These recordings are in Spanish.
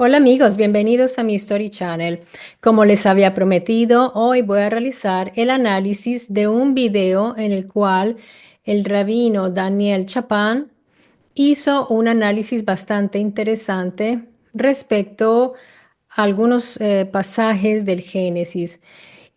Hola amigos, bienvenidos a mi Story Channel. Como les había prometido, hoy voy a realizar el análisis de un video en el cual el rabino Daniel Chapán hizo un análisis bastante interesante respecto a algunos pasajes del Génesis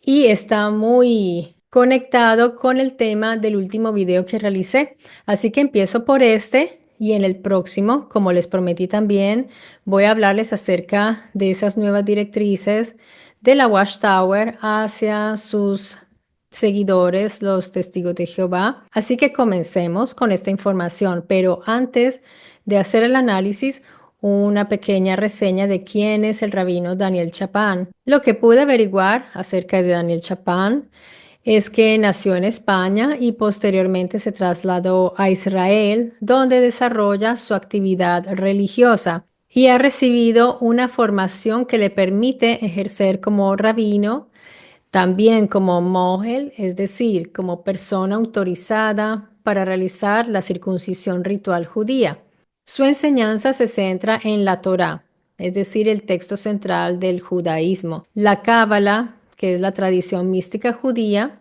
y está muy conectado con el tema del último video que realicé. Así que empiezo por este y en el próximo, como les prometí también, voy a hablarles acerca de esas nuevas directrices de la Watchtower hacia sus seguidores, los testigos de Jehová. Así que comencemos con esta información, pero antes de hacer el análisis, una pequeña reseña de quién es el rabino Daniel Chapán. Lo que pude averiguar acerca de Daniel Chapán es que nació en España y posteriormente se trasladó a Israel, donde desarrolla su actividad religiosa y ha recibido una formación que le permite ejercer como rabino, también como mohel, es decir, como persona autorizada para realizar la circuncisión ritual judía. Su enseñanza se centra en la Torá, es decir, el texto central del judaísmo, la Cábala, que es la tradición mística judía,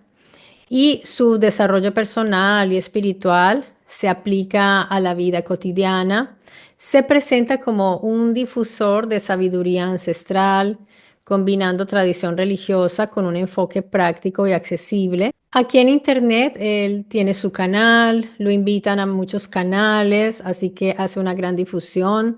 y su desarrollo personal y espiritual se aplica a la vida cotidiana. Se presenta como un difusor de sabiduría ancestral, combinando tradición religiosa con un enfoque práctico y accesible. Aquí en Internet él tiene su canal, lo invitan a muchos canales, así que hace una gran difusión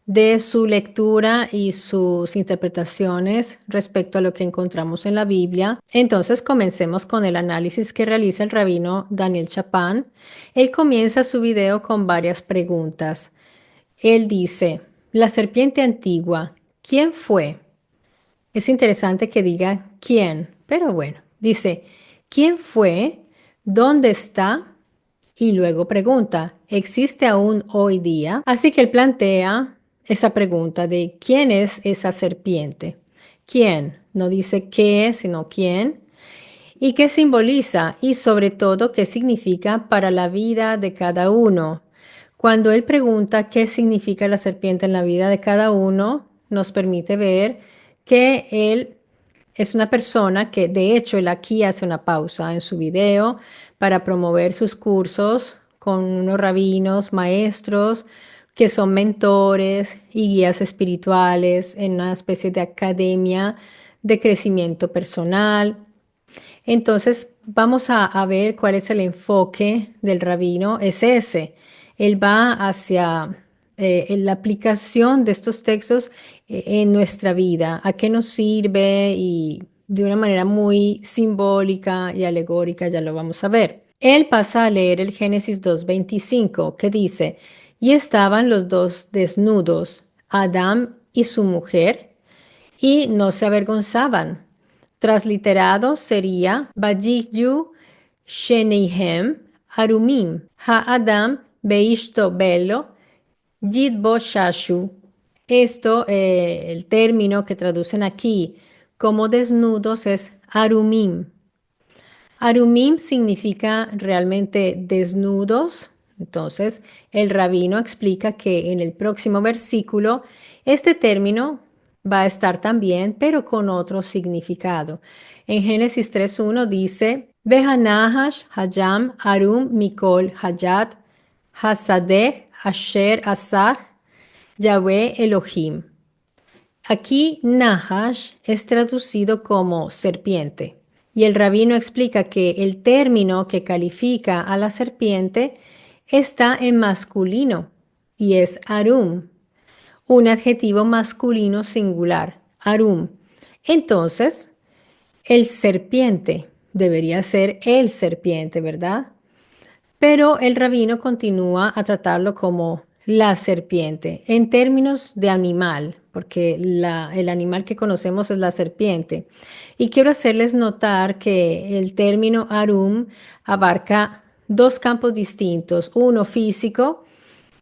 de su lectura y sus interpretaciones respecto a lo que encontramos en la Biblia. Entonces, comencemos con el análisis que realiza el rabino Daniel Chapán. Él comienza su video con varias preguntas. Él dice, la serpiente antigua, ¿quién fue? Es interesante que diga quién, pero bueno, dice, ¿quién fue? ¿Dónde está? Y luego pregunta, ¿existe aún hoy día? Así que él plantea esa pregunta de ¿quién es esa serpiente? ¿Quién? No dice qué, sino quién. ¿Y qué simboliza? Y sobre todo, ¿qué significa para la vida de cada uno? Cuando él pregunta qué significa la serpiente en la vida de cada uno, nos permite ver que él es una persona que, de hecho, él aquí hace una pausa en su video para promover sus cursos con unos rabinos, maestros, que son mentores y guías espirituales en una especie de academia de crecimiento personal. Entonces, vamos a ver cuál es el enfoque del rabino. Es ese. Él va hacia en la aplicación de estos textos en nuestra vida, a qué nos sirve y de una manera muy simbólica y alegórica, ya lo vamos a ver. Él pasa a leer el Génesis 2:25, que dice, y estaban los dos desnudos, Adán y su mujer, y no se avergonzaban. Transliterado sería Vayikyu Shenihem Arumim Ha-Adam Beishto Bello Yidbo Shashu. Esto, el término que traducen aquí como desnudos es Arumim. Arumim significa realmente desnudos. Entonces, el rabino explica que en el próximo versículo este término va a estar también, pero con otro significado. En Génesis 3:1 dice, Behanahash Hayam Arum Mikol Hayat Hasadeh Asher Asach Yahweh Elohim. Aquí Nahash es traducido como serpiente y el rabino explica que el término que califica a la serpiente está en masculino y es arum, un adjetivo masculino singular, arum. Entonces, el serpiente debería ser el serpiente, ¿verdad? Pero el rabino continúa a tratarlo como la serpiente en términos de animal, porque el animal que conocemos es la serpiente. Y quiero hacerles notar que el término arum abarca dos campos distintos, uno físico,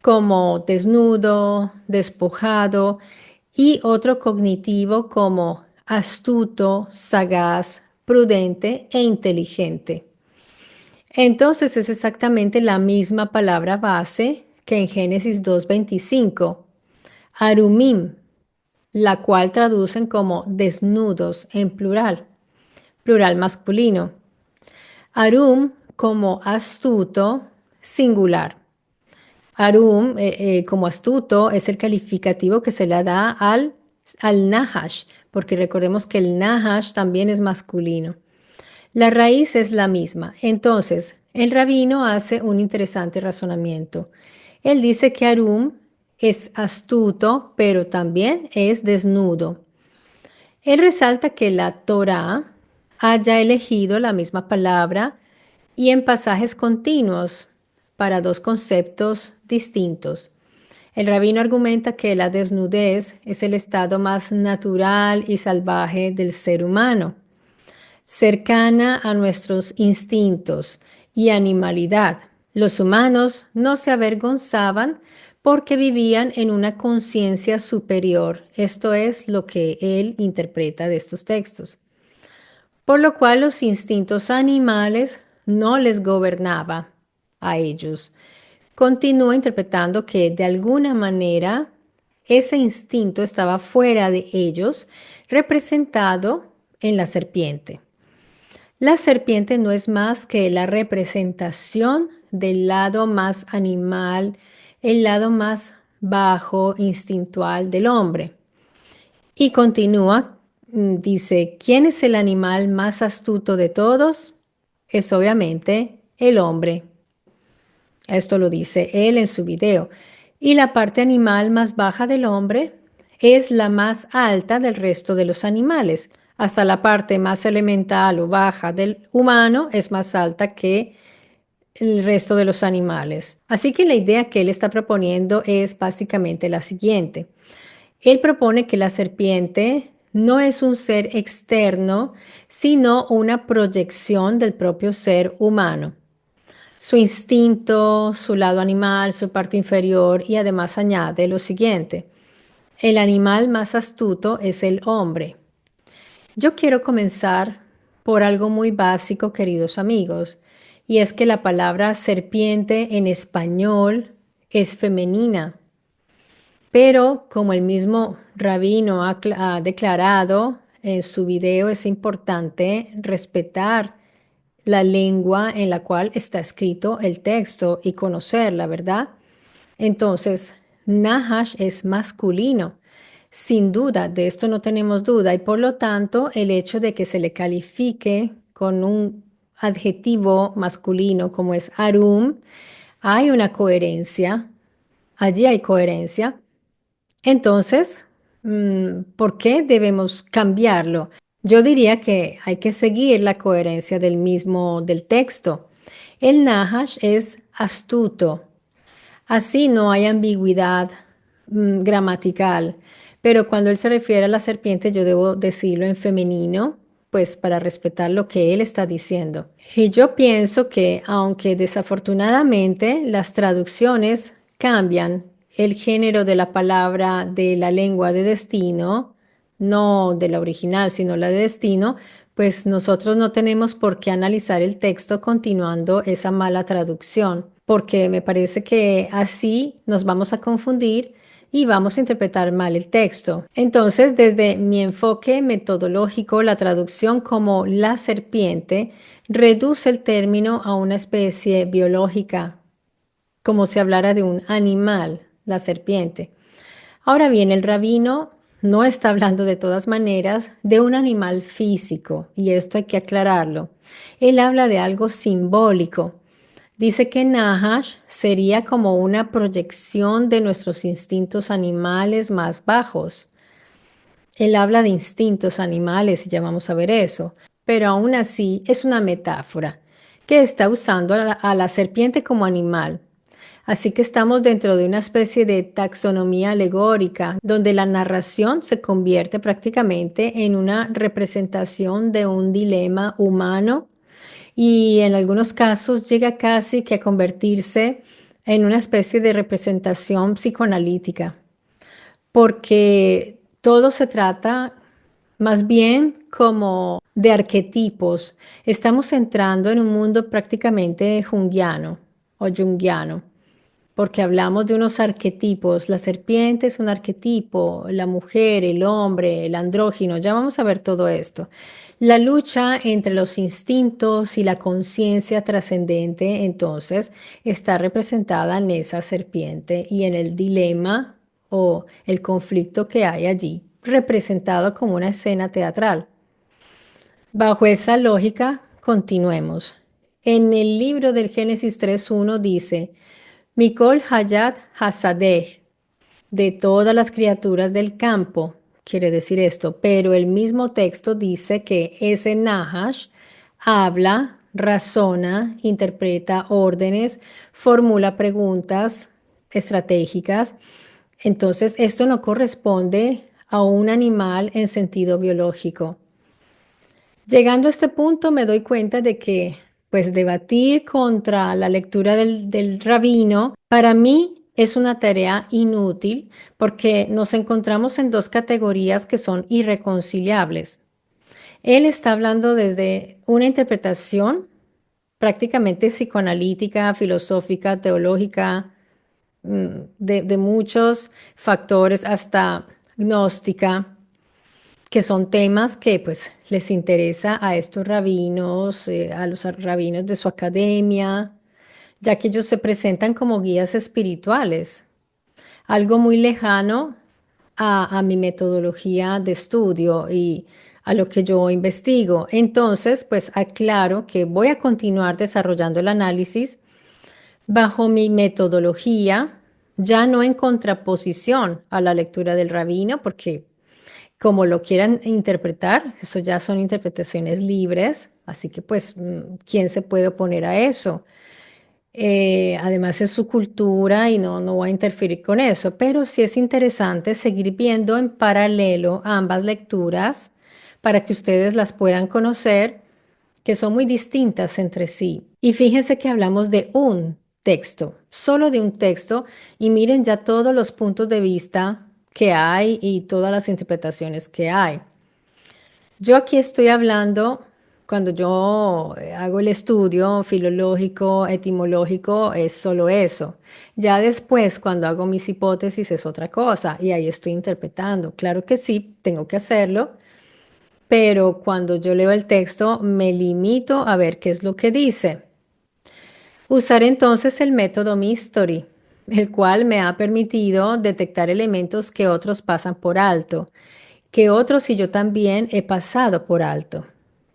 como desnudo, despojado, y otro cognitivo como astuto, sagaz, prudente e inteligente. Entonces es exactamente la misma palabra base que en Génesis 2:25, Arumim. la cual traducen como desnudos en plural, plural masculino. Arum como astuto, singular. Arum, como astuto, es el calificativo que se le da al Nahash, porque recordemos que el Nahash también es masculino. La raíz es la misma. Entonces, el rabino hace un interesante razonamiento. Él dice que Arum es astuto, pero también es desnudo. Él resalta que la Torá haya elegido la misma palabra y en pasajes continuos para dos conceptos distintos. El rabino argumenta que la desnudez es el estado más natural y salvaje del ser humano, cercana a nuestros instintos y animalidad. Los humanos no se avergonzaban porque vivían en una conciencia superior. Esto es lo que él interpreta de estos textos. Por lo cual los instintos animales no les gobernaba a ellos. Continúa interpretando que de alguna manera ese instinto estaba fuera de ellos, representado en la serpiente. La serpiente no es más que la representación del lado más animal, el lado más bajo, instintual del hombre. Y continúa, dice, ¿quién es el animal más astuto de todos? Es obviamente el hombre. Esto lo dice él en su video. Y la parte animal más baja del hombre es la más alta del resto de los animales. Hasta la parte más elemental o baja del humano es más alta que el resto de los animales. Así que la idea que él está proponiendo es básicamente la siguiente. Él propone que la serpiente no es un ser externo, sino una proyección del propio ser humano. Su instinto, su lado animal, su parte inferior y además añade lo siguiente. El animal más astuto es el hombre. Yo quiero comenzar por algo muy básico, queridos amigos, y es que la palabra serpiente en español es femenina. Pero como el mismo rabino ha declarado en su video, es importante respetar la lengua en la cual está escrito el texto y conocerla, ¿verdad? Entonces, Nahash es masculino. Sin duda, de esto no tenemos duda y por lo tanto el hecho de que se le califique con un adjetivo masculino como es Arum, hay una coherencia, allí hay coherencia. Entonces, ¿por qué debemos cambiarlo? Yo diría que hay que seguir la coherencia del texto. El Nahash es astuto. Así no hay ambigüedad gramatical. Pero cuando él se refiere a la serpiente, yo debo decirlo en femenino, pues para respetar lo que él está diciendo. Y yo pienso que, aunque desafortunadamente las traducciones cambian el género de la palabra de la lengua de destino, no de la original, sino la de destino, pues nosotros no tenemos por qué analizar el texto continuando esa mala traducción, porque me parece que así nos vamos a confundir y vamos a interpretar mal el texto. Entonces, desde mi enfoque metodológico, la traducción como la serpiente reduce el término a una especie biológica, como si hablara de un animal, la serpiente. Ahora bien, el rabino no está hablando de todas maneras de un animal físico, y esto hay que aclararlo. Él habla de algo simbólico. Dice que Nahash sería como una proyección de nuestros instintos animales más bajos. Él habla de instintos animales y ya vamos a ver eso, pero aún así es una metáfora que está usando a la serpiente como animal. Así que estamos dentro de una especie de taxonomía alegórica, donde la narración se convierte prácticamente en una representación de un dilema humano y en algunos casos llega casi que a convertirse en una especie de representación psicoanalítica, porque todo se trata más bien como de arquetipos. Estamos entrando en un mundo prácticamente junguiano o junguiano. porque hablamos de unos arquetipos. La serpiente es un arquetipo, la mujer, el hombre, el andrógino, ya vamos a ver todo esto. La lucha entre los instintos y la conciencia trascendente, entonces, está representada en esa serpiente y en el dilema o el conflicto que hay allí, representado como una escena teatral. Bajo esa lógica, continuemos. En el libro del Génesis 3.1 dice, Mikol Hayat Hasadeh, de todas las criaturas del campo, quiere decir esto, pero el mismo texto dice que ese Nahash habla, razona, interpreta órdenes, formula preguntas estratégicas. Entonces, esto no corresponde a un animal en sentido biológico. Llegando a este punto me doy cuenta de que, pues, debatir contra la lectura del rabino, para mí es una tarea inútil porque nos encontramos en dos categorías que son irreconciliables. Él está hablando desde una interpretación prácticamente psicoanalítica, filosófica, teológica, de muchos factores, hasta gnóstica, que son temas que pues les interesa a estos rabinos, a los rabinos de su academia, ya que ellos se presentan como guías espirituales, algo muy lejano a mi metodología de estudio y a lo que yo investigo. Entonces, pues aclaro que voy a continuar desarrollando el análisis bajo mi metodología, ya no en contraposición a la lectura del rabino, porque como lo quieran interpretar, eso ya son interpretaciones libres, así que pues, ¿quién se puede oponer a eso? Además es su cultura y no voy a interferir con eso, pero sí es interesante seguir viendo en paralelo ambas lecturas para que ustedes las puedan conocer, que son muy distintas entre sí. Y fíjense que hablamos de un texto, solo de un texto, y miren ya todos los puntos de vista que hay y todas las interpretaciones que hay. Yo aquí estoy hablando, cuando yo hago el estudio filológico, etimológico, es solo eso. Ya después, cuando hago mis hipótesis, es otra cosa y ahí estoy interpretando. Claro que sí, tengo que hacerlo, pero cuando yo leo el texto, me limito a ver qué es lo que dice. Usar entonces el método Mystery, el cual me ha permitido detectar elementos que otros pasan por alto, que otros y yo también he pasado por alto.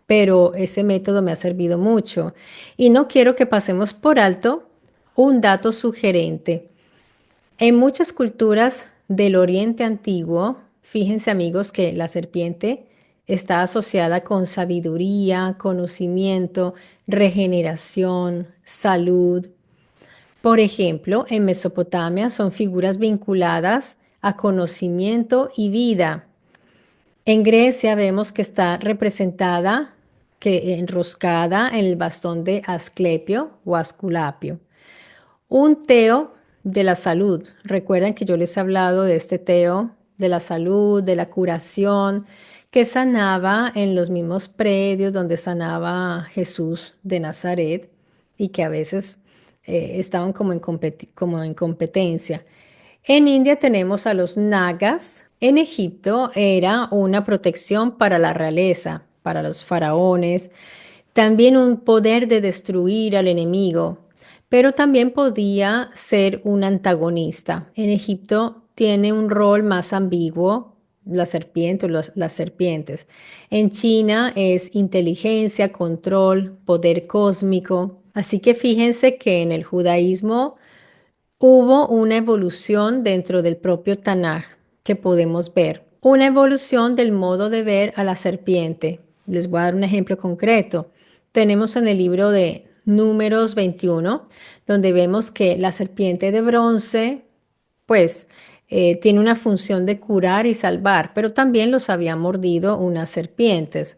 Pero ese método me ha servido mucho y no quiero que pasemos por alto un dato sugerente. En muchas culturas del Oriente Antiguo, fíjense amigos que la serpiente está asociada con sabiduría, conocimiento, regeneración, salud. Por ejemplo, en Mesopotamia son figuras vinculadas a conocimiento y vida. En Grecia vemos que está representada, que enroscada en el bastón de Asclepio o Asculapio. Un teo de la salud. Recuerden que yo les he hablado de este teo de la salud, de la curación, que sanaba en los mismos predios donde sanaba Jesús de Nazaret y que a veces estaban como en competencia. En India tenemos a los nagas. En Egipto era una protección para la realeza, para los faraones, también un poder de destruir al enemigo, pero también podía ser un antagonista. En Egipto tiene un rol más ambiguo, la serpiente o las serpientes. En China es inteligencia, control, poder cósmico. Así que fíjense que en el judaísmo hubo una evolución dentro del propio Tanaj que podemos ver, una evolución del modo de ver a la serpiente. Les voy a dar un ejemplo concreto. Tenemos en el libro de Números 21, donde vemos que la serpiente de bronce, pues, tiene una función de curar y salvar, pero también los había mordido unas serpientes.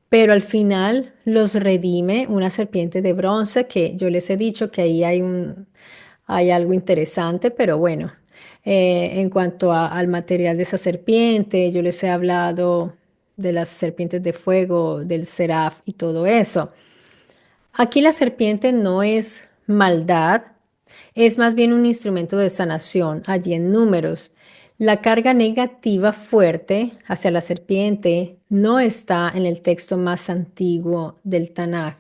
Pero al final los redime una serpiente de bronce, que yo les he dicho que ahí hay algo interesante, pero bueno, en cuanto al material de esa serpiente, yo les he hablado de las serpientes de fuego, del seraf y todo eso. Aquí la serpiente no es maldad, Es más bien un instrumento de sanación allí en Números. La carga negativa fuerte hacia la serpiente no está en el texto más antiguo del Tanaj.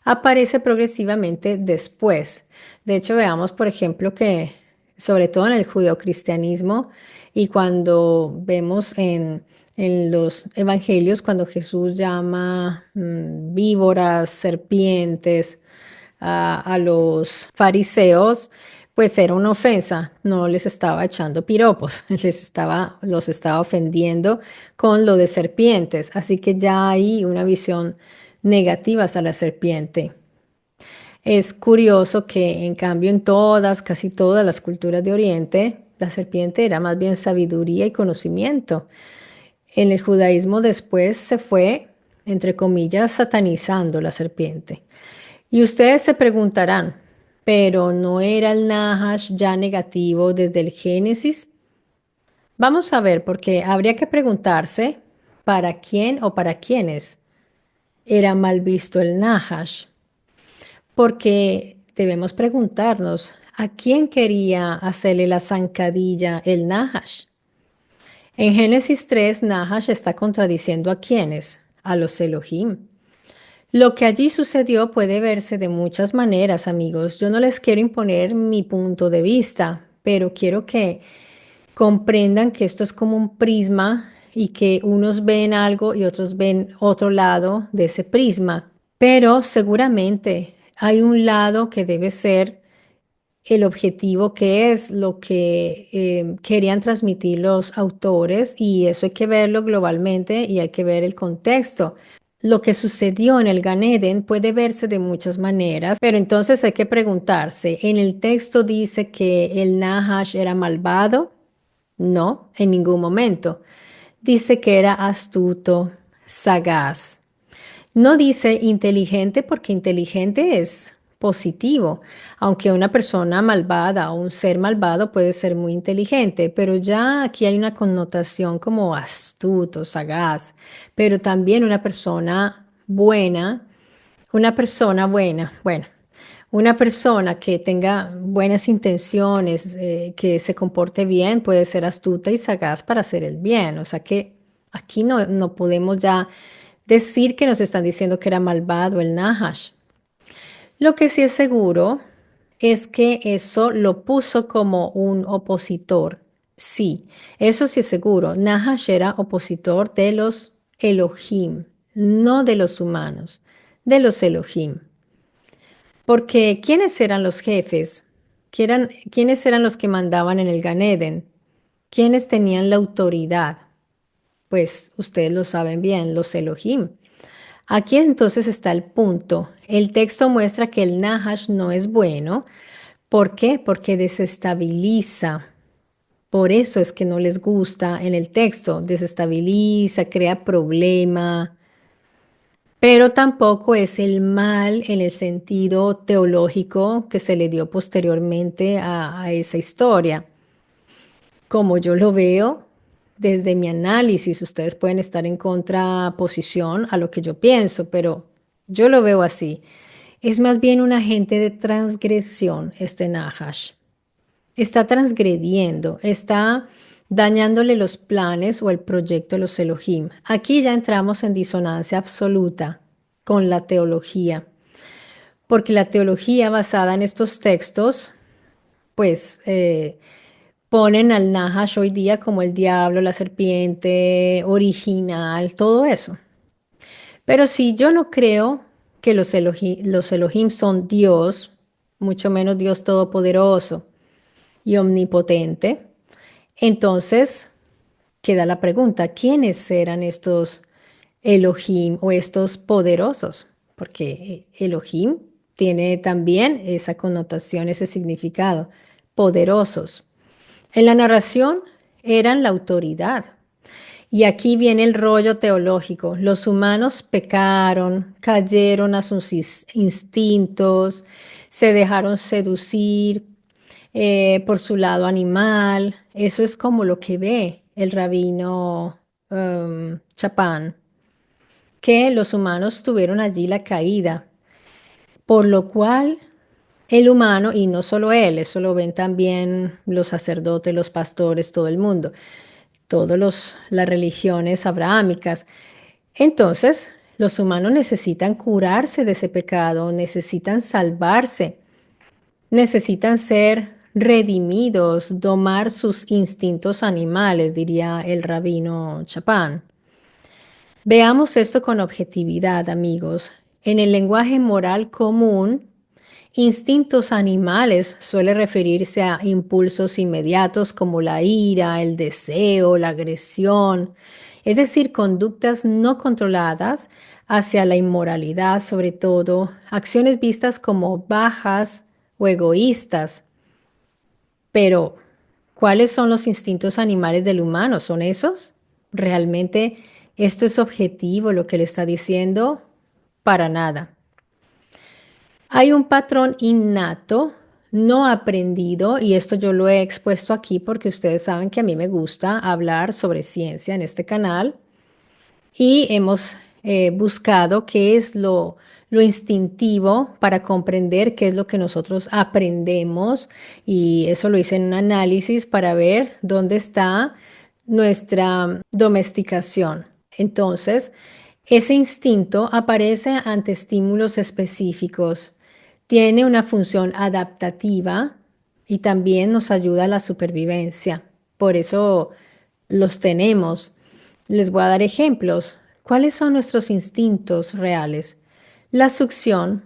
Aparece progresivamente después. De hecho, veamos, por ejemplo, que sobre todo en el judeocristianismo y cuando vemos en los evangelios, cuando Jesús llama víboras, serpientes, a los fariseos, pues era una ofensa, no les estaba echando piropos, los estaba ofendiendo con lo de serpientes, así que ya hay una visión negativa hacia la serpiente. Es curioso que en cambio en todas, casi todas las culturas de Oriente, la serpiente era más bien sabiduría y conocimiento. En el judaísmo después se fue, entre comillas, satanizando la serpiente. Y ustedes se preguntarán, ¿pero no era el Nahash ya negativo desde el Génesis? Vamos a ver, porque habría que preguntarse para quién o para quiénes era mal visto el Nahash. Porque debemos preguntarnos, ¿a quién quería hacerle la zancadilla el Nahash? En Génesis 3, Nahash está contradiciendo a quiénes, a los Elohim. Lo que allí sucedió puede verse de muchas maneras, amigos. Yo no les quiero imponer mi punto de vista, pero quiero que comprendan que esto es como un prisma y que unos ven algo y otros ven otro lado de ese prisma. Pero seguramente hay un lado que debe ser el objetivo, que es lo que querían transmitir los autores, y eso hay que verlo globalmente y hay que ver el contexto. Lo que sucedió en el Gan Eden puede verse de muchas maneras, pero entonces hay que preguntarse, ¿en el texto dice que el Nahash era malvado? No, en ningún momento. Dice que era astuto, sagaz. No dice inteligente porque inteligente es positivo, aunque una persona malvada o un ser malvado puede ser muy inteligente, pero ya aquí hay una connotación como astuto, sagaz, pero también una persona buena, bueno, una persona que tenga buenas intenciones, que se comporte bien, puede ser astuta y sagaz para hacer el bien. O sea que aquí no podemos ya decir que nos están diciendo que era malvado el Nahash. Lo que sí es seguro es que eso lo puso como un opositor. Sí, eso sí es seguro. Nahash era opositor de los Elohim, no de los humanos, de los Elohim. Porque ¿quiénes eran los jefes? ¿Quiénes eran los que mandaban en el Gan Eden? ¿Quiénes tenían la autoridad? Pues ustedes lo saben bien, los Elohim. Aquí entonces está el punto. El texto muestra que el Nahash no es bueno. ¿Por qué? Porque desestabiliza. Por eso es que no les gusta en el texto. Desestabiliza, crea problema. Pero tampoco es el mal en el sentido teológico que se le dio posteriormente a esa historia. Como yo lo veo desde mi análisis, ustedes pueden estar en contraposición a lo que yo pienso, pero yo lo veo así. Es más bien un agente de transgresión este Nahash. Está transgrediendo, está dañándole los planes o el proyecto de los Elohim. Aquí ya entramos en disonancia absoluta con la teología, porque la teología basada en estos textos, pues ponen al Nahash hoy día como el diablo, la serpiente original, todo eso. Pero si yo no creo que los Elohim son Dios, mucho menos Dios todopoderoso y omnipotente, entonces queda la pregunta, ¿quiénes eran estos Elohim o estos poderosos? Porque Elohim tiene también esa connotación, ese significado, poderosos. En la narración eran la autoridad. Y aquí viene el rollo teológico. Los humanos pecaron, cayeron a sus instintos, se dejaron seducir por su lado animal. Eso es como lo que ve el rabino Chapán, que los humanos tuvieron allí la caída, por lo cual El humano, y no solo él, eso lo ven también los sacerdotes, los pastores, todo el mundo, las religiones abrahámicas. Entonces, los humanos necesitan curarse de ese pecado, necesitan salvarse, necesitan ser redimidos, domar sus instintos animales, diría el rabino Chapán. Veamos esto con objetividad, amigos. En el lenguaje moral común, instintos animales suele referirse a impulsos inmediatos como la ira, el deseo, la agresión, es decir, conductas no controladas hacia la inmoralidad, sobre todo acciones vistas como bajas o egoístas. Pero, ¿cuáles son los instintos animales del humano? ¿Son esos? ¿Realmente esto es objetivo lo que le está diciendo? Para nada. Hay un patrón innato, no aprendido, y esto yo lo he expuesto aquí porque ustedes saben que a mí me gusta hablar sobre ciencia en este canal y hemos buscado qué es lo instintivo para comprender qué es lo que nosotros aprendemos y eso lo hice en un análisis para ver dónde está nuestra domesticación. Entonces, ese instinto aparece ante estímulos específicos, tiene una función adaptativa y también nos ayuda a la supervivencia. Por eso los tenemos. Les voy a dar ejemplos. ¿Cuáles son nuestros instintos reales? La succión,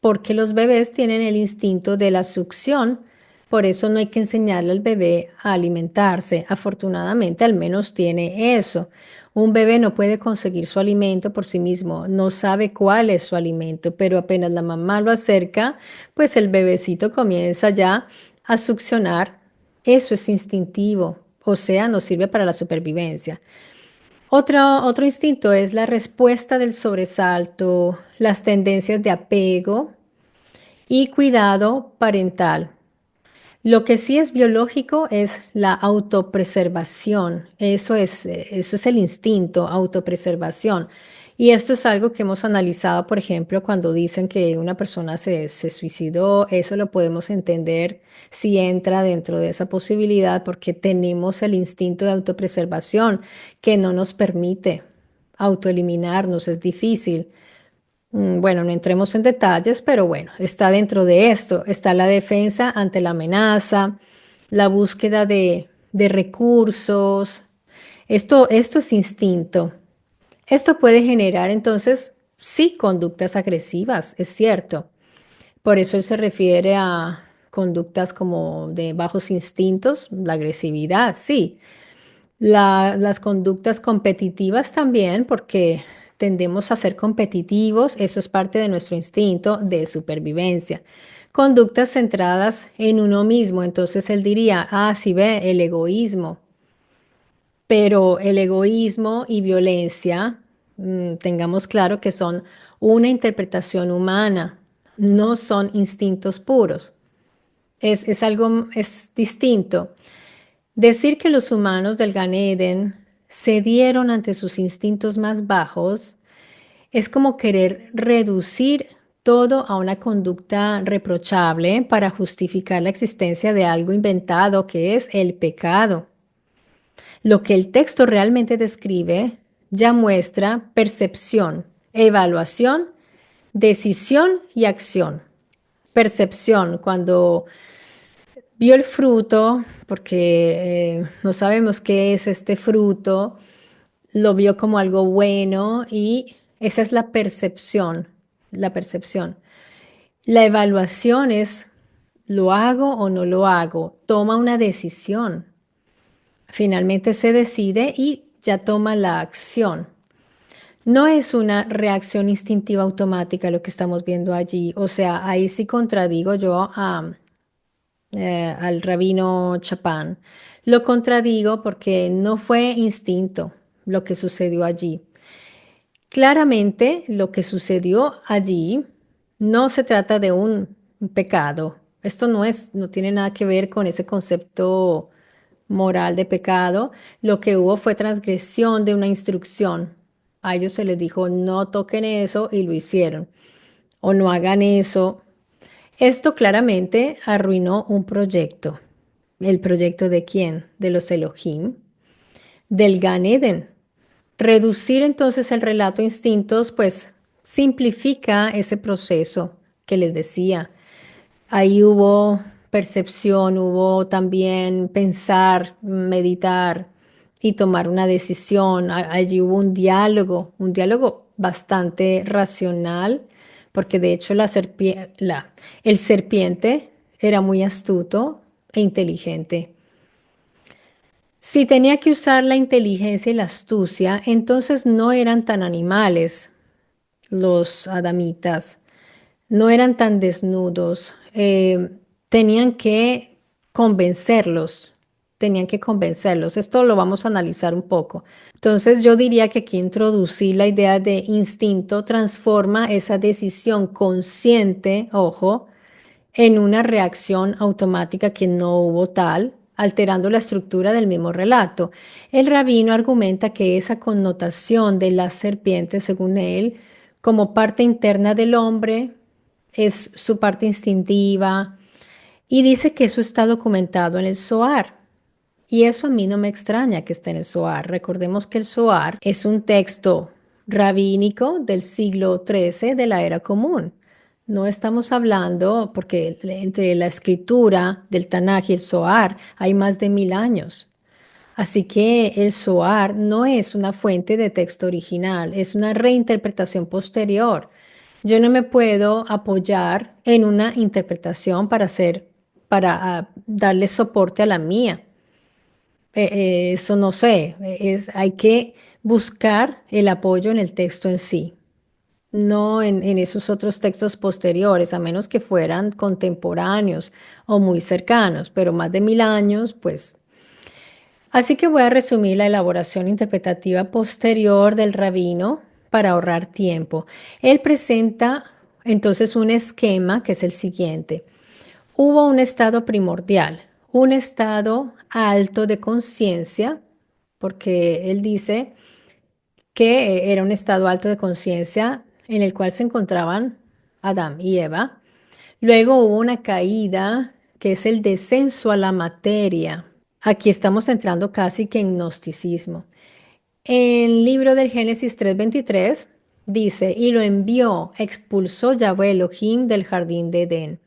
porque los bebés tienen el instinto de la succión, por eso no hay que enseñarle al bebé a alimentarse. Afortunadamente, al menos tiene eso. Un bebé no puede conseguir su alimento por sí mismo, no sabe cuál es su alimento, pero apenas la mamá lo acerca, pues el bebecito comienza ya a succionar. Eso es instintivo, o sea, nos sirve para la supervivencia. Otro instinto es la respuesta del sobresalto, las tendencias de apego y cuidado parental. Lo que sí es biológico es la autopreservación. Eso es el instinto, autopreservación. Y esto es algo que hemos analizado, por ejemplo, cuando dicen que una persona se suicidó, eso lo podemos entender si entra dentro de esa posibilidad porque tenemos el instinto de autopreservación que no nos permite autoeliminarnos, es difícil. Bueno, no entremos en detalles, pero bueno, está dentro de esto. Está la defensa ante la amenaza, la búsqueda de recursos. Esto es instinto. Esto puede generar entonces, sí, conductas agresivas, es cierto. Por eso él se refiere a conductas como de bajos instintos, la agresividad, sí. Las conductas competitivas también, porque tendemos a ser competitivos, eso es parte de nuestro instinto de supervivencia. Conductas centradas en uno mismo, entonces él diría, ah, sí ve, el egoísmo, pero el egoísmo y violencia, tengamos claro que son una interpretación humana, no son instintos puros, es algo, es distinto. Decir que los humanos del Gan Eden cedieron ante sus instintos más bajos es como querer reducir todo a una conducta reprochable para justificar la existencia de algo inventado que es el pecado. Lo que el texto realmente describe ya muestra percepción, evaluación, decisión y acción. Percepción, cuando vio el fruto, porque no sabemos qué es este fruto, lo vio como algo bueno y esa es la percepción, la percepción. La evaluación es, ¿lo hago o no lo hago? Toma una decisión. Finalmente se decide y ya toma la acción. No es una reacción instintiva automática lo que estamos viendo allí. O sea, ahí sí contradigo yo al rabino Chapán. Lo contradigo porque no fue instinto lo que sucedió allí. Claramente lo que sucedió allí no se trata de un pecado. Esto no tiene nada que ver con ese concepto moral de pecado. Lo que hubo fue transgresión de una instrucción. A ellos se les dijo no toquen eso y lo hicieron. O no hagan eso. Esto claramente arruinó un proyecto. ¿El proyecto de quién? De los Elohim, del Gan Eden. Reducir entonces el relato a instintos, pues simplifica ese proceso que les decía. Ahí hubo percepción, hubo también pensar, meditar y tomar una decisión. Allí hubo un diálogo bastante racional, porque de hecho el serpiente era muy astuto e inteligente. Si tenía que usar la inteligencia y la astucia, entonces no eran tan animales los adamitas, no eran tan desnudos, tenían que convencerlos, tenían que convencerlos. Esto lo vamos a analizar un poco. Entonces yo diría que aquí introducir la idea de instinto transforma esa decisión consciente, ojo, en una reacción automática que no hubo tal, alterando la estructura del mismo relato. El rabino argumenta que esa connotación de la serpiente, según él, como parte interna del hombre, es su parte instintiva, y dice que eso está documentado en el Zohar. Y eso a mí no me extraña que esté en el Zohar. Recordemos que el Zohar es un texto rabínico del siglo XIII de la era común. No estamos hablando, porque entre la escritura del Tanaj y el Zohar hay más de 1000 años. Así que el Zohar no es una fuente de texto original, es una reinterpretación posterior. Yo no me puedo apoyar en una interpretación para darle soporte a la mía. Eso no sé, hay que buscar el apoyo en el texto en sí, no en esos otros textos posteriores, a menos que fueran contemporáneos o muy cercanos, pero más de 1000 años, pues. Así que voy a resumir la elaboración interpretativa posterior del rabino para ahorrar tiempo. Él presenta entonces un esquema que es el siguiente. Hubo un estado primordial, un estado alto de conciencia, porque él dice que era un estado alto de conciencia en el cual se encontraban Adán y Eva. Luego hubo una caída, que es el descenso a la materia. Aquí estamos entrando casi que en gnosticismo. En el libro del Génesis 3:23 dice, y lo envió, expulsó Yahweh Elohim del jardín de Edén.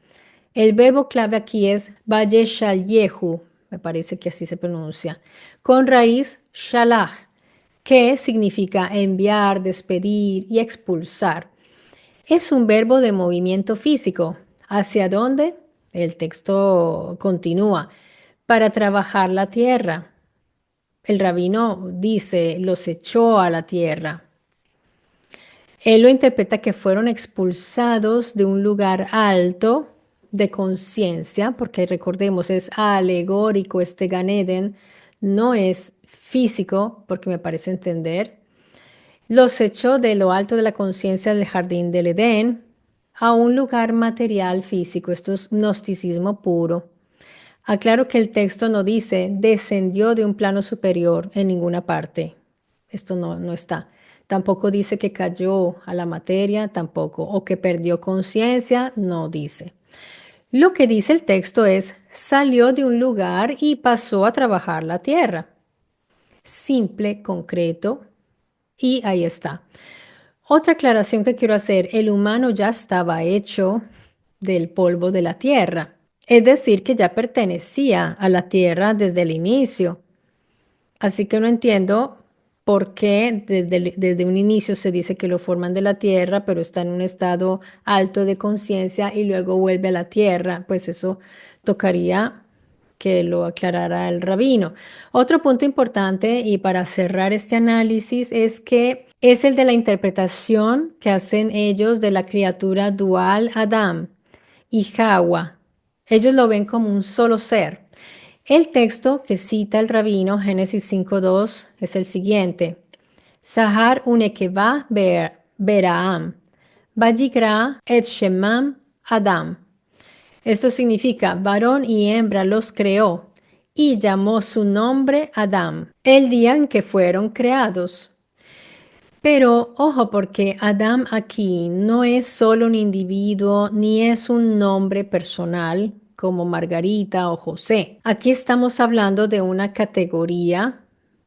El verbo clave aquí es Vayeshalyehu, me parece que así se pronuncia, con raíz shalach, que significa enviar, despedir y expulsar. Es un verbo de movimiento físico. ¿Hacia dónde? El texto continúa. Para trabajar la tierra. El rabino dice, los echó a la tierra. Él lo interpreta que fueron expulsados de un lugar alto de conciencia, porque recordemos, es alegórico este Gan Eden, no es físico, porque me parece entender. Los echó de lo alto de la conciencia del jardín del Edén a un lugar material físico. Esto es gnosticismo puro. Aclaro que el texto no dice descendió de un plano superior en ninguna parte. Esto no está. Tampoco dice que cayó a la materia, tampoco. O que perdió conciencia, no dice. Lo que dice el texto es salió de un lugar y pasó a trabajar la tierra. Simple, concreto, y ahí está. Otra aclaración que quiero hacer, el humano ya estaba hecho del polvo de la tierra, es decir, que ya pertenecía a la tierra desde el inicio. Así que no entiendo por qué desde un inicio se dice que lo forman de la tierra, pero está en un estado alto de conciencia y luego vuelve a la tierra. Pues eso tocaría que lo aclarara el rabino. Otro punto importante y para cerrar este análisis es que es el de la interpretación que hacen ellos de la criatura dual Adán y Hawa. Ellos lo ven como un solo ser. El texto que cita el rabino, Génesis 5:2, es el siguiente. Sahar unekeva beraam, vayikra et shemam Adam. Esto significa varón y hembra los creó y llamó su nombre Adán, el día en que fueron creados. Pero ojo, porque Adam aquí no es solo un individuo ni es un nombre personal como Margarita o José. Aquí estamos hablando de una categoría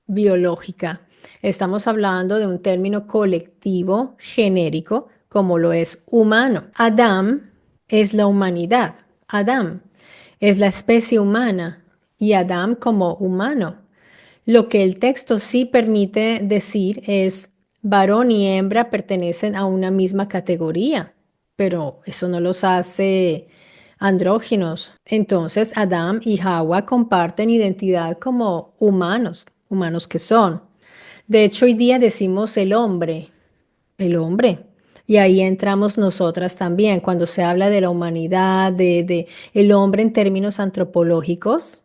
biológica. Estamos hablando de un término colectivo genérico como lo es humano. Adam es la humanidad. Adam es la especie humana y Adam como humano. Lo que el texto sí permite decir es varón y hembra pertenecen a una misma categoría, pero eso no los hace andróginos. Entonces, Adán y Hawa comparten identidad como humanos, humanos que son. De hecho, hoy día decimos el hombre. Y ahí entramos nosotras también, cuando se habla de la humanidad, de el hombre en términos antropológicos.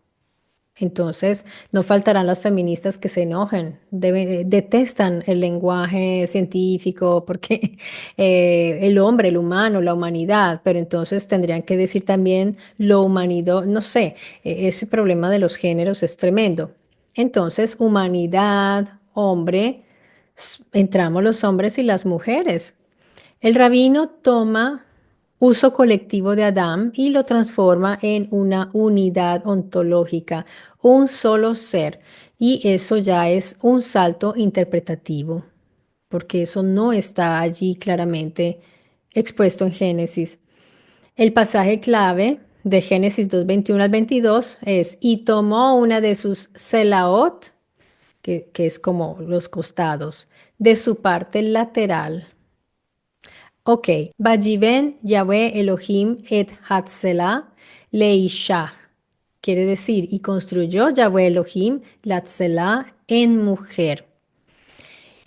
Entonces, no faltarán las feministas que se enojen, detestan el lenguaje científico porque el hombre, el humano, la humanidad, pero entonces tendrían que decir también lo humanido, no sé, ese problema de los géneros es tremendo. Entonces, humanidad, hombre, entramos los hombres y las mujeres. El rabino toma uso colectivo de Adán y lo transforma en una unidad ontológica, un solo ser. Y eso ya es un salto interpretativo, porque eso no está allí claramente expuesto en Génesis. El pasaje clave de Génesis 2:21 al 22 es, y tomó una de sus selaot, que es como los costados, de su parte lateral. Ok, Vayiven Yahweh Elohim et Hatzelah Leisha. Quiere decir, y construyó Yahweh Elohim la Tzelah en mujer.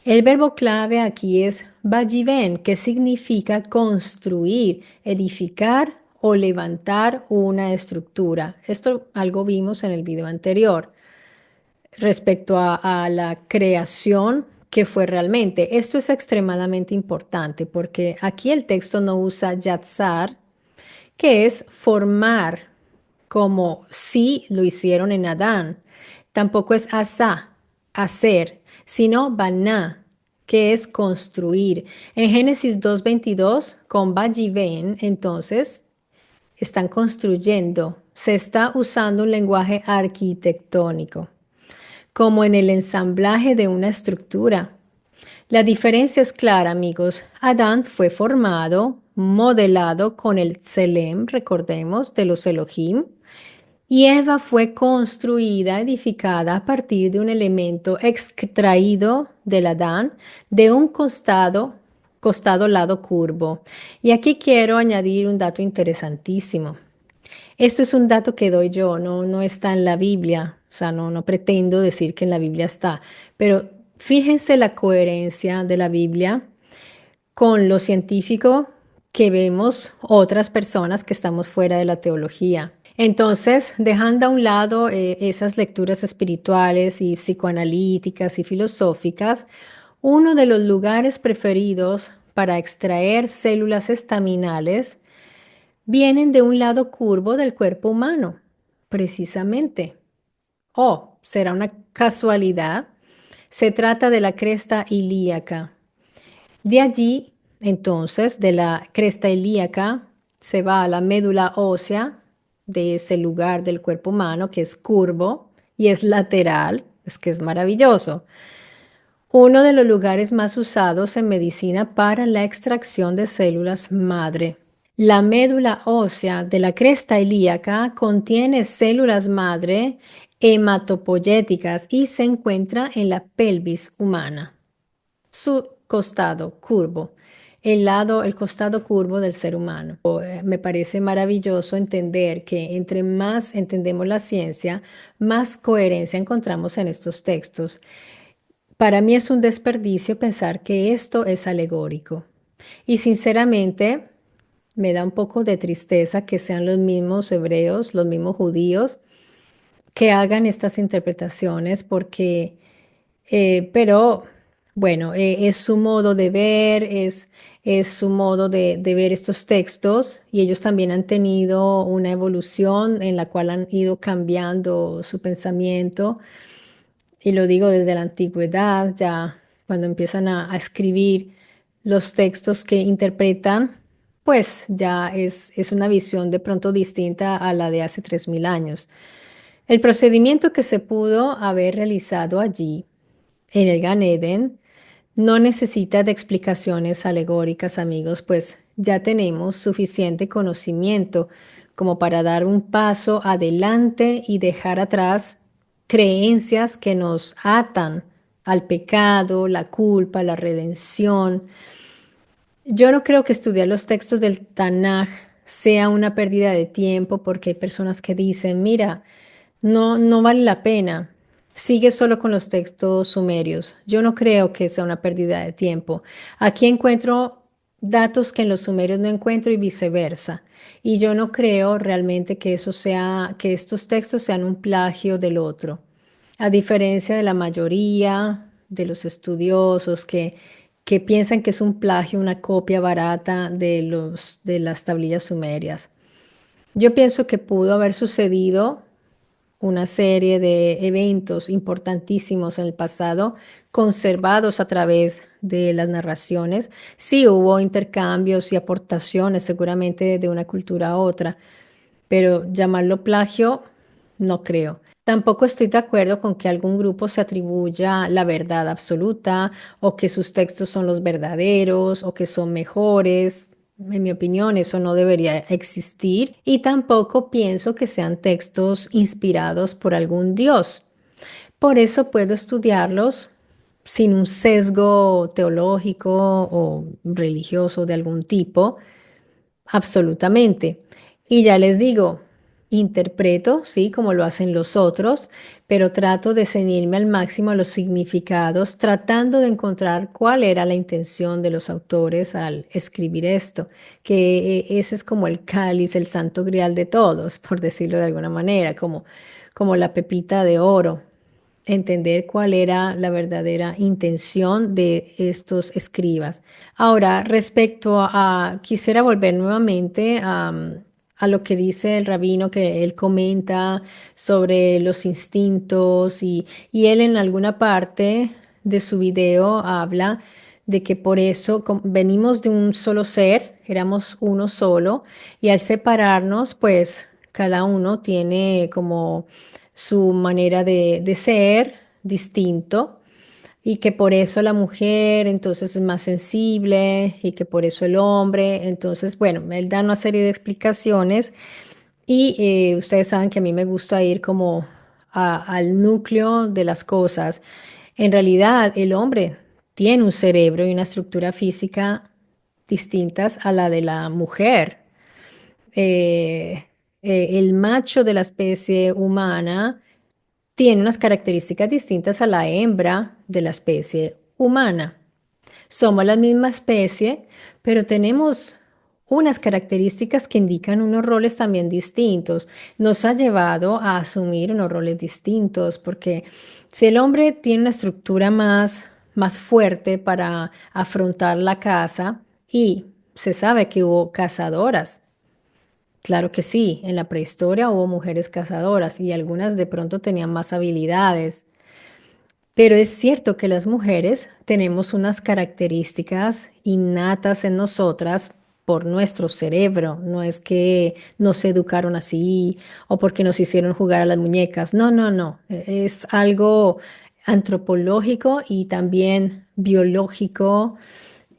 El verbo clave aquí es Vayiven, que significa construir, edificar o levantar una estructura. Esto algo vimos en el video anterior respecto a la creación que fue realmente. Esto es extremadamente importante porque aquí el texto no usa yatzar, que es formar, como si lo hicieron en Adán. Tampoco es asá, hacer, sino baná, que es construir. En Génesis 2:22, con Vayiven, entonces, están construyendo. Se está usando un lenguaje arquitectónico como en el ensamblaje de una estructura. La diferencia es clara, amigos. Adán fue formado, modelado con el Tselem, recordemos, de los Elohim, y Eva fue construida, edificada a partir de un elemento extraído del Adán de un costado lado curvo. Y aquí quiero añadir un dato interesantísimo. Esto es un dato que doy yo, no está en la Biblia, o sea, no pretendo decir que en la Biblia está, pero fíjense la coherencia de la Biblia con lo científico que vemos otras personas que estamos fuera de la teología. Entonces, dejando a un lado esas lecturas espirituales y psicoanalíticas y filosóficas, uno de los lugares preferidos para extraer células estaminales vienen de un lado curvo del cuerpo humano, precisamente. O será una casualidad. Se trata de la cresta ilíaca. De allí, entonces, de la cresta ilíaca, se va a la médula ósea de ese lugar del cuerpo humano que es curvo y es lateral. Es que es maravilloso. Uno de los lugares más usados en medicina para la extracción de células madre. La médula ósea de la cresta ilíaca contiene células madre hematopoyéticas y se encuentra en la pelvis humana. Su costado curvo, el costado curvo del ser humano. Me parece maravilloso entender que entre más entendemos la ciencia, más coherencia encontramos en estos textos. Para mí es un desperdicio pensar que esto es alegórico. Y sinceramente, me da un poco de tristeza que sean los mismos hebreos, los mismos judíos, que hagan estas interpretaciones, porque, pero bueno, es su modo de ver, es su modo de ver estos textos y ellos también han tenido una evolución en la cual han ido cambiando su pensamiento y lo digo desde la antigüedad, ya. cuando empiezan a escribir los textos que interpretan, pues ya es una visión de pronto distinta a la de hace 3000 años. El procedimiento que se pudo haber realizado allí, en el Gan Eden, no necesita de explicaciones alegóricas, amigos, pues ya tenemos suficiente conocimiento como para dar un paso adelante y dejar atrás creencias que nos atan al pecado, la culpa, la redención. Yo no creo que estudiar los textos del Tanaj sea una pérdida de tiempo porque hay personas que dicen, mira, no vale la pena. Sigue solo con los textos sumerios. Yo no creo que sea una pérdida de tiempo. Aquí encuentro datos que en los sumerios no encuentro y viceversa. Y yo no creo realmente que eso sea, que estos textos sean un plagio del otro. A diferencia de la mayoría de los estudiosos que piensan que es un plagio, una copia barata de las tablillas sumerias. Yo pienso que pudo haber sucedido una serie de eventos importantísimos en el pasado, conservados a través de las narraciones. Sí hubo intercambios y aportaciones seguramente de una cultura a otra, pero llamarlo plagio, no creo. Tampoco estoy de acuerdo con que algún grupo se atribuya la verdad absoluta o que sus textos son los verdaderos o que son mejores. En mi opinión, eso no debería existir y tampoco pienso que sean textos inspirados por algún dios. Por eso puedo estudiarlos sin un sesgo teológico o religioso de algún tipo. Absolutamente. Y ya les digo, interpreto, sí, como lo hacen los otros, pero trato de ceñirme al máximo a los significados, tratando de encontrar cuál era la intención de los autores al escribir esto, que ese es como el cáliz, el santo grial de todos, por decirlo de alguna manera, como la pepita de oro, entender cuál era la verdadera intención de estos escribas. Ahora, respecto quisiera volver nuevamente a lo que dice el rabino, que él comenta sobre los instintos y él en alguna parte de su video habla de que por eso venimos de un solo ser, éramos uno solo, y al separarnos, pues cada uno tiene como su manera de ser distinto y que por eso la mujer entonces es más sensible y que por eso el hombre. Entonces, bueno, él da una serie de explicaciones y ustedes saben que a mí me gusta ir como al núcleo de las cosas. En realidad, el hombre tiene un cerebro y una estructura física distintas a la de la mujer. Eh, el macho de la especie humana tiene unas características distintas a la hembra de la especie humana. Somos la misma especie, pero tenemos unas características que indican unos roles también distintos. Nos ha llevado a asumir unos roles distintos, porque si el hombre tiene una estructura más fuerte para afrontar la caza, y se sabe que hubo cazadoras. Claro que sí, en la prehistoria hubo mujeres cazadoras y algunas de pronto tenían más habilidades, pero es cierto que las mujeres tenemos unas características innatas en nosotras por nuestro cerebro, no es que nos educaron así o porque nos hicieron jugar a las muñecas, no, no, no, es algo antropológico y también biológico,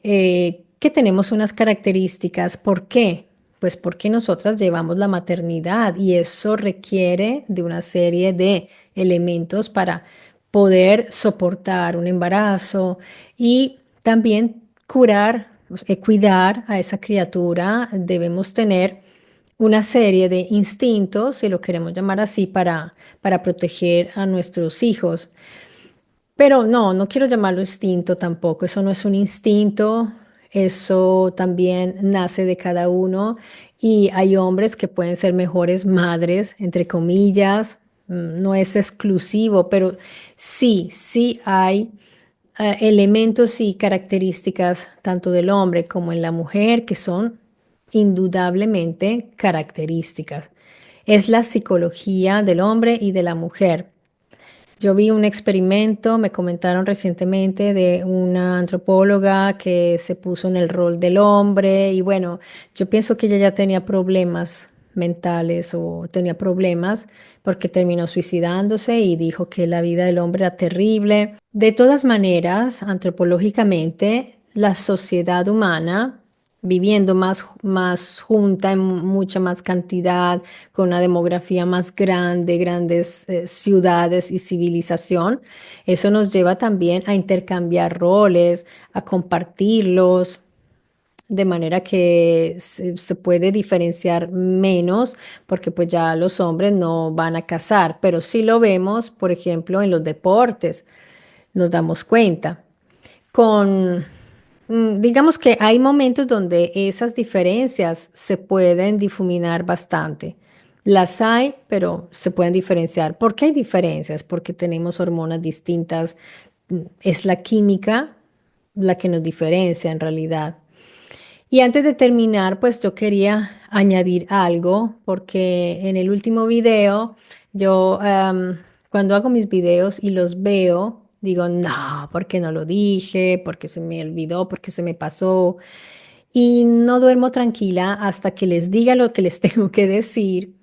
que tenemos unas características. ¿Por qué? Pues porque nosotras llevamos la maternidad y eso requiere de una serie de elementos para poder soportar un embarazo y también cuidar a esa criatura. Debemos tener una serie de instintos, si lo queremos llamar así, para proteger a nuestros hijos. Pero no quiero llamarlo instinto tampoco, eso no es un instinto, eso también nace de cada uno y hay hombres que pueden ser mejores madres, entre comillas, no es exclusivo, pero sí hay elementos y características tanto del hombre como en la mujer que son indudablemente características. Es la psicología del hombre y de la mujer. Yo vi un experimento, me comentaron recientemente de una antropóloga que se puso en el rol del hombre y bueno, yo pienso que ella ya tenía problemas mentales o tenía problemas porque terminó suicidándose y dijo que la vida del hombre era terrible. De todas maneras, antropológicamente, la sociedad humana viviendo más junta en mucha más cantidad, con una demografía más grande, grandes ciudades y civilización. Eso nos lleva también a intercambiar roles, a compartirlos, de manera que se puede diferenciar menos, porque pues ya los hombres no van a cazar, pero sí lo vemos, por ejemplo, en los deportes, nos damos cuenta. Con Digamos que hay momentos donde esas diferencias se pueden difuminar bastante. Las hay, pero se pueden diferenciar. ¿Por qué hay diferencias? Porque tenemos hormonas distintas. Es la química la que nos diferencia en realidad. Y antes de terminar, pues yo quería añadir algo, porque en el último video, yo cuando hago mis videos y los veo, digo, no, ¿por qué no lo dije? ¿Porque se me olvidó? ¿Porque se me pasó? Y no duermo tranquila hasta que les diga lo que les tengo que decir.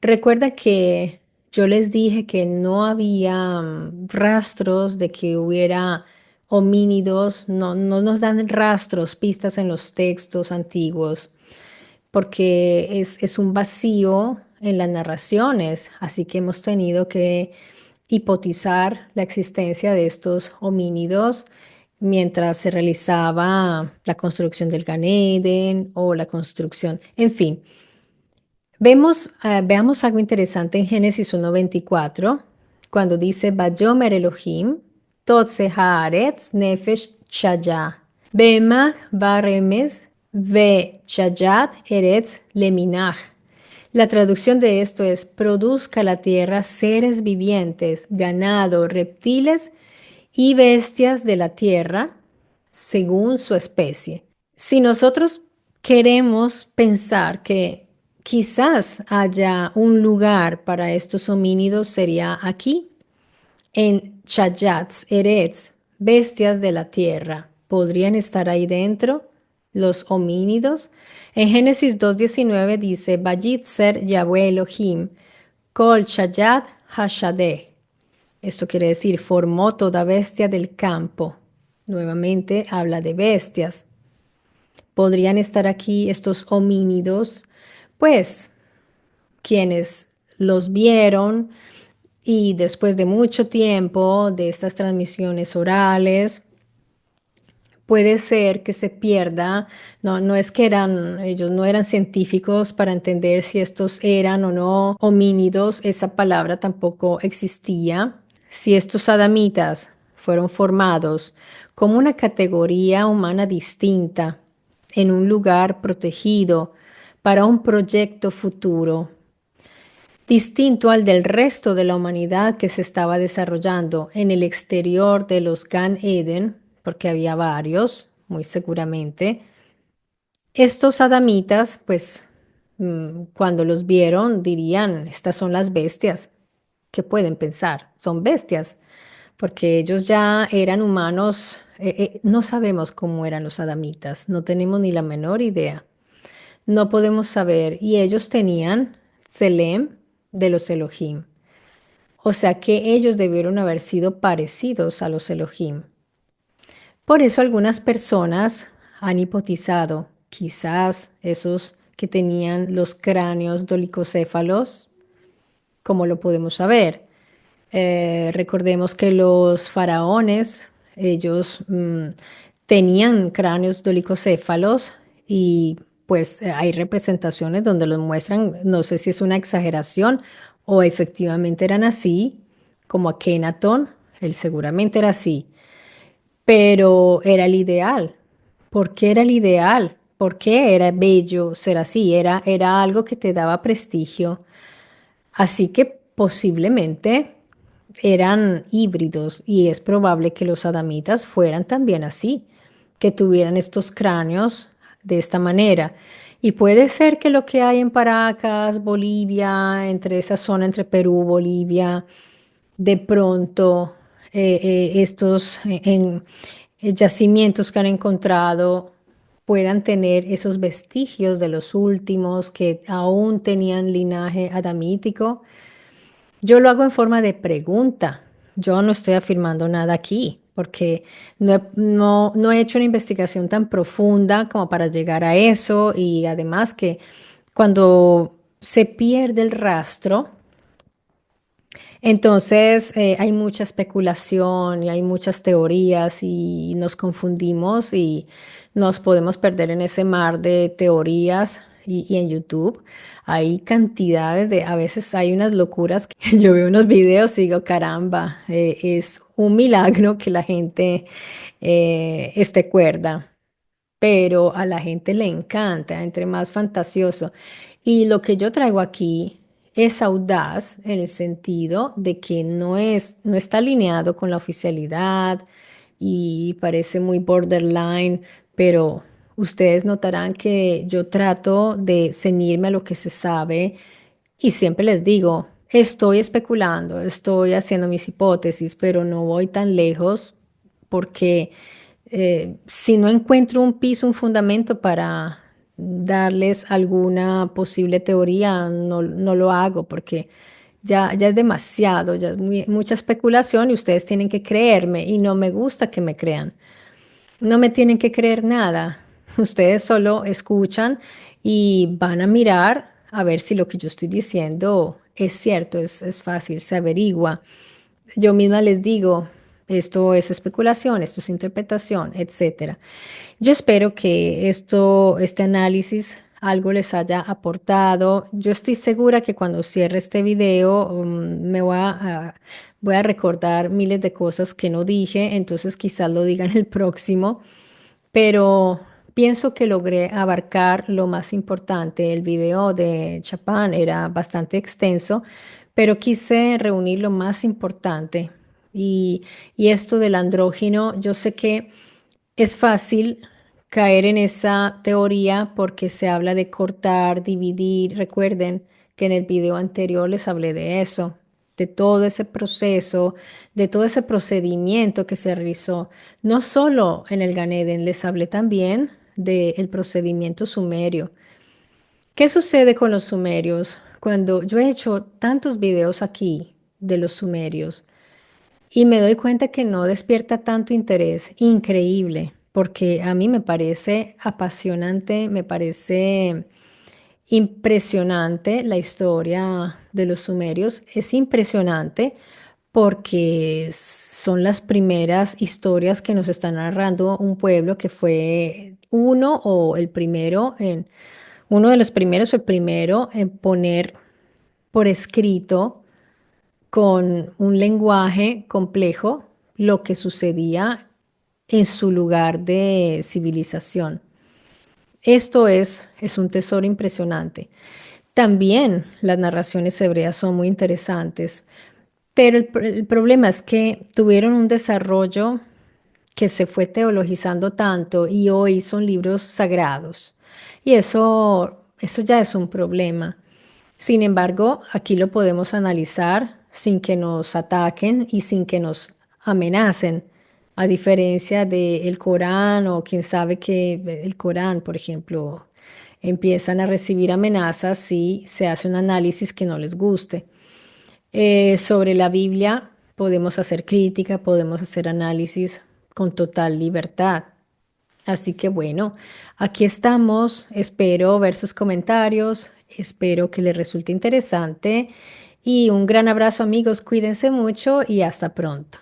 Recuerda que yo les dije que no había rastros de que hubiera homínidos, no nos dan rastros, pistas en los textos antiguos, porque es un vacío en las narraciones, así que hemos tenido que hipotizar la existencia de estos homínidos mientras se realizaba la construcción del Gan Eden o la construcción, en fin. Veamos algo interesante en Génesis 1:24, cuando dice, Vayomer Elohim, Totse haaretz nefesh chaya, Bemah baremes ve chayat eretz leminach. La traducción de esto es, produzca la tierra seres vivientes, ganado, reptiles y bestias de la tierra, según su especie. Si nosotros queremos pensar que quizás haya un lugar para estos homínidos, sería aquí, en Chayats, Eretz, bestias de la tierra. ¿Podrían estar ahí dentro los homínidos? En Génesis 2:19 dice, Vayitzer Yahweh Elohim, Kol Chayat Hashadeh. Esto quiere decir, formó toda bestia del campo. Nuevamente habla de bestias. ¿Podrían estar aquí estos homínidos? Pues quienes los vieron y después de mucho tiempo de estas transmisiones orales, puede ser que se pierda. No es que ellos no eran científicos para entender si estos eran o no homínidos, esa palabra tampoco existía. Si estos adamitas fueron formados como una categoría humana distinta en un lugar protegido para un proyecto futuro, distinto al del resto de la humanidad que se estaba desarrollando en el exterior de los Gan Eden, porque había varios, muy seguramente. Estos adamitas, pues, cuando los vieron, dirían, estas son las bestias. ¿Qué pueden pensar? Son bestias, porque ellos ya eran humanos. No sabemos cómo eran los adamitas, no tenemos ni la menor idea. No podemos saber. Y ellos tenían Tselem de los Elohim. O sea que ellos debieron haber sido parecidos a los Elohim. Por eso algunas personas han hipotizado, quizás esos que tenían los cráneos dolicocéfalos, como lo podemos saber. Recordemos que los faraones, ellos tenían cráneos dolicocéfalos y pues hay representaciones donde los muestran, no sé si es una exageración o efectivamente eran así, como Akenatón, él seguramente era así, pero era el ideal. ¿Por qué era el ideal? ¿Por qué era bello ser así? Era algo que te daba prestigio. Así que posiblemente eran híbridos y es probable que los adamitas fueran también así, que tuvieran estos cráneos de esta manera. Y puede ser que lo que hay en Paracas, Bolivia, entre esa zona entre Perú, Bolivia, de pronto estos yacimientos que han encontrado puedan tener esos vestigios de los últimos que aún tenían linaje adamítico. Yo lo hago en forma de pregunta. Yo no estoy afirmando nada aquí, porque no he hecho una investigación tan profunda como para llegar a eso. Y además que cuando se pierde el rastro, entonces hay mucha especulación y hay muchas teorías y nos confundimos y nos podemos perder en ese mar de teorías y en YouTube hay cantidades de, a veces hay unas locuras que yo veo unos videos y digo, caramba, es un milagro que la gente esté cuerda, pero a la gente le encanta, entre más fantasioso. Y lo que yo traigo aquí es audaz en el sentido de que no está alineado con la oficialidad y parece muy borderline, pero ustedes notarán que yo trato de ceñirme a lo que se sabe y siempre les digo, estoy especulando, estoy haciendo mis hipótesis, pero no voy tan lejos porque si no encuentro un piso, un fundamento para darles alguna posible teoría, no lo hago porque ya es demasiado, ya es mucha especulación y ustedes tienen que creerme y no me gusta que me crean. No me tienen que creer nada. Ustedes solo escuchan y van a mirar a ver si lo que yo estoy diciendo es cierto, es fácil, se averigua. Yo misma les digo, esto es especulación, esto es interpretación, etcétera. Yo espero que este análisis algo les haya aportado. Yo estoy segura que cuando cierre este video, voy a recordar miles de cosas que no dije, entonces quizás lo diga en el próximo, pero pienso que logré abarcar lo más importante. El video de Chapán era bastante extenso, pero quise reunir lo más importante. Y, y esto del andrógino, yo sé que es fácil caer en esa teoría porque se habla de cortar, dividir. Recuerden que en el video anterior les hablé de eso, de todo ese proceso, de todo ese procedimiento que se realizó. No solo en el Gan Eden, les hablé también del procedimiento sumerio. ¿Qué sucede con los sumerios? Cuando yo he hecho tantos videos aquí de los sumerios, y me doy cuenta que no despierta tanto interés, increíble, porque a mí me parece apasionante, me parece impresionante la historia de los sumerios. Es impresionante porque son las primeras historias que nos está narrando un pueblo que fue uno o el primero uno de los primeros o el primero en poner por escrito con un lenguaje complejo lo que sucedía en su lugar de civilización. Es un tesoro impresionante. También las narraciones hebreas son muy interesantes, pero el problema es que tuvieron un desarrollo que se fue teologizando tanto y hoy son libros sagrados. Y eso ya es un problema. Sin embargo, aquí lo podemos analizar sin que nos ataquen y sin que nos amenacen, a diferencia del Corán o quién sabe que el Corán, por ejemplo, empiezan a recibir amenazas si se hace un análisis que no les guste. Sobre la Biblia podemos hacer crítica, podemos hacer análisis con total libertad. Así que bueno, aquí estamos. Espero ver sus comentarios. Espero que les resulte interesante. Y un gran abrazo amigos. Cuídense mucho y hasta pronto.